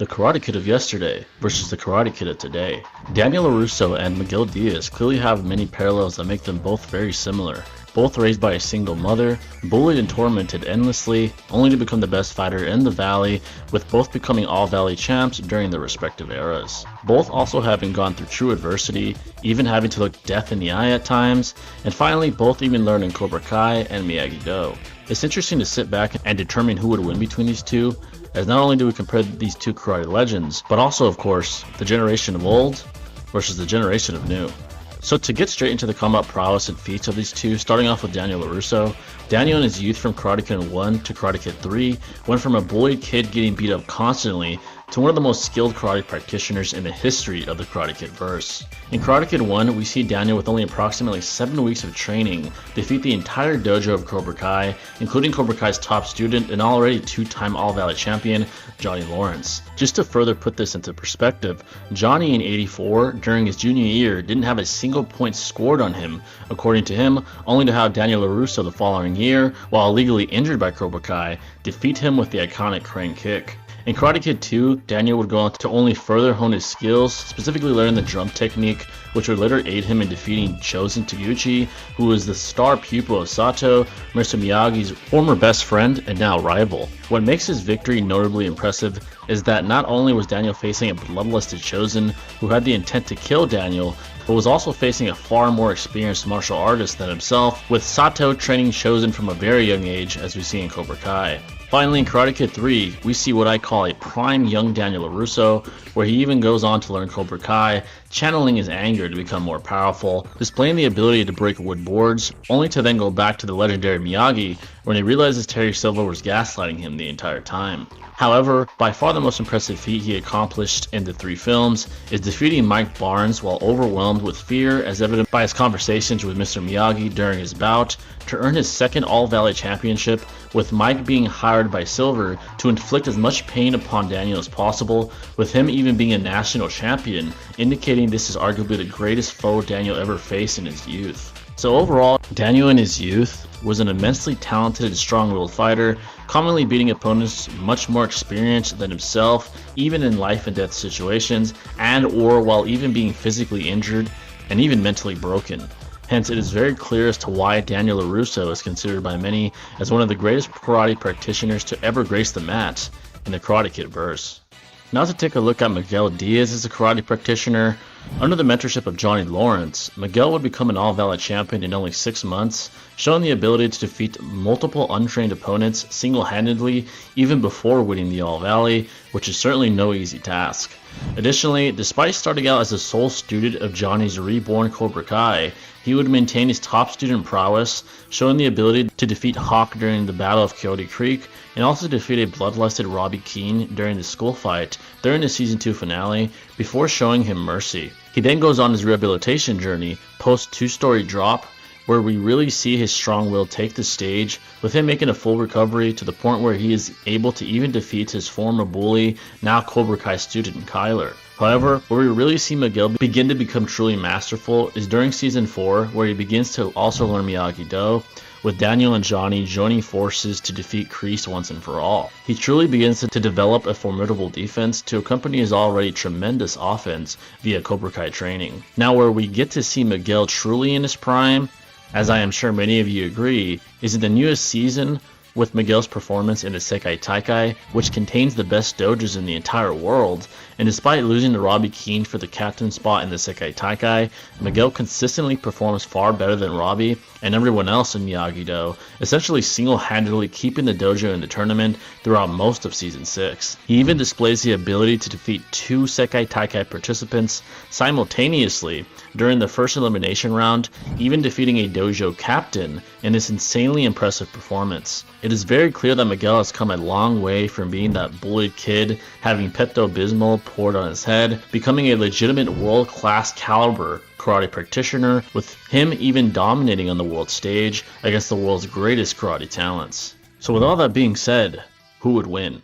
The Karate Kid of yesterday versus the Karate Kid of today. Daniel LaRusso and Miguel Diaz clearly have many parallels that make them both very similar. Both raised by a single mother, bullied and tormented endlessly, only to become the best fighter in the Valley, with both becoming All-Valley champs during their respective eras. Both also having gone through true adversity, even having to look death in the eye at times, and finally both even learning Cobra Kai and Miyagi-Do. It's interesting to sit back and determine who would win between these two, as not only do we compare these two karate legends, but also, of course, the generation of old versus the generation of new. So to get straight into the combat prowess and feats of these two, starting off with Daniel LaRusso. Daniel in his youth from Karate Kid 1 to Karate Kid 3 went from a bullied kid getting beat up constantly to one of the most skilled karate practitioners in the history of the Karate Kid verse. In Karate Kid 1, we see Daniel with only approximately 7 weeks of training defeat the entire dojo of Cobra Kai, including Cobra Kai's top student and already two-time All-Valley champion, Johnny Lawrence. Just to further put this into perspective, Johnny in '84, during his junior year, didn't have a single point scored on him, according to him, only to have Daniel LaRusso the following year, while illegally injured by Cobra Kai, defeat him with the iconic crane kick. In Karate Kid 2, Daniel would go on to only further hone his skills, specifically learn the drum technique, which would later aid him in defeating Chosen Taguchi, who was the star pupil of Sato, Mr. Miyagi's former best friend and now rival. What makes his victory notably impressive is that not only was Daniel facing a bloodlusted Chosen who had the intent to kill Daniel, but was also facing a far more experienced martial artist than himself, with Sato training Chosen from a very young age, as we see in Cobra Kai. Finally, in Karate Kid 3, we see what I call a prime young Daniel LaRusso, where he even goes on to learn Cobra Kai, channeling his anger to become more powerful, displaying the ability to break wood boards, only to then go back to the legendary Miyagi when he realizes Terry Silver was gaslighting him the entire time. However, by far the most impressive feat he accomplished in the 3 films is defeating Mike Barnes while overwhelmed with fear, as evident by his conversations with Mr. Miyagi during his bout, to earn his second All-Valley championship, with Mike being hired by Silver to inflict as much pain upon Daniel as possible, with him even being a national champion, indicating this is arguably the greatest foe Daniel ever faced in his youth. So overall, Daniel in his youth was an immensely talented and strong-willed fighter, commonly beating opponents much more experienced than himself, even in life and death situations, and or while even being physically injured and even mentally broken. Hence, it is very clear as to why Daniel LaRusso is considered by many as one of the greatest karate practitioners to ever grace the mat in the Karate Kid verse. Now to take a look at Miguel Diaz as a karate practitioner. Under the mentorship of Johnny Lawrence, Miguel would become an All-Valley champion in only 6 months, showing the ability to defeat multiple untrained opponents single-handedly even before winning the All-Valley, which is certainly no easy task. Additionally, despite starting out as the sole student of Johnny's reborn Cobra Kai, he would maintain his top student prowess, showing the ability to defeat Hawk during the Battle of Coyote Creek, and also defeat a bloodlusted Robbie Keane during the school fight during the Season 2 finale, before showing him mercy. He then goes on his rehabilitation journey, post 2-story drop, where we really see his strong will take the stage, with him making a full recovery to the point where he is able to even defeat his former bully, now Cobra Kai student Kyler. However, where we really see Miguel begin to become truly masterful is during Season 4, where he begins to also learn Miyagi-Do, with Daniel and Johnny joining forces to defeat Kreese once and for all. He truly begins to develop a formidable defense to accompany his already tremendous offense via Cobra Kai training. Now where we get to see Miguel truly in his prime, as I am sure many of you agree, is in the newest season with Miguel's performance in the Sekai Taikai, which contains the best dojos in the entire world, and despite losing to Robbie Keane for the captain spot in the Sekai Taikai, Miguel consistently performs far better than Robbie and everyone else in Miyagi-Do, essentially single-handedly keeping the dojo in the tournament throughout most of Season 6. He even displays the ability to defeat 2 Sekai Taikai participants simultaneously during the first elimination round, even defeating a dojo captain in this insanely impressive performance. It is very clear that Miguel has come a long way from being that bullied kid, having Pepto-Bismol poured on his head, becoming a legitimate world-class caliber karate practitioner, with him even dominating on the world stage against the world's greatest karate talents. So with all that being said, who would win?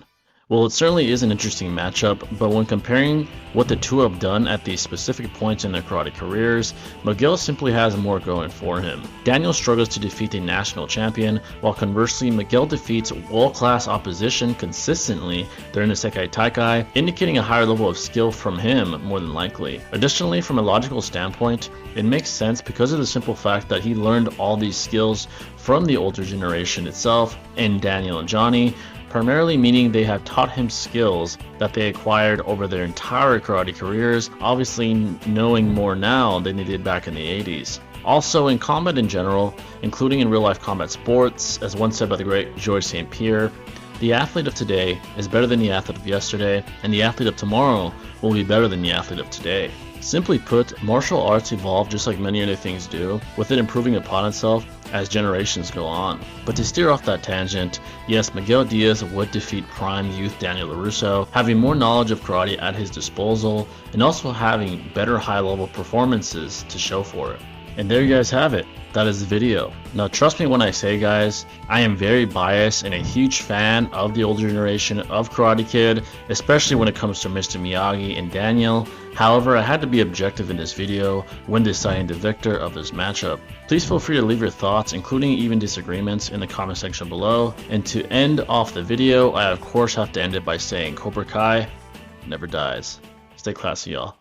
Well, it certainly is an interesting matchup, but when comparing what the two have done at these specific points in their karate careers, Miguel simply has more going for him. Daniel struggles to defeat a national champion, while conversely Miguel defeats world-class opposition consistently during the Sekai Taikai, indicating a higher level of skill from him more than likely. Additionally, from a logical standpoint, it makes sense because of the simple fact that he learned all these skills from the older generation itself in Daniel and Johnny, primarily meaning they have taught him skills that they acquired over their entire karate careers, obviously knowing more now than they did back in the 80s. Also, in combat in general, including in real-life combat sports, as once said by the great Georges St. Pierre, the athlete of today is better than the athlete of yesterday, and the athlete of tomorrow will be better than the athlete of today. Simply put, martial arts evolve just like many other things do, with it improving upon itself as generations go on. But to steer off that tangent, yes, Miguel Diaz would defeat prime youth Daniel LaRusso, having more knowledge of karate at his disposal, and also having better high-level performances to show for it. And there you guys have it. That is the video. Now trust me when I say, guys, I am very biased and a huge fan of the older generation of Karate Kid, especially when it comes to Mr. Miyagi and Daniel. However, I had to be objective in this video when deciding the victor of this matchup. Please feel free to leave your thoughts, including even disagreements, in the comment section below. And to end off the video, I of course have to end it by saying Cobra Kai never dies. Stay classy, y'all.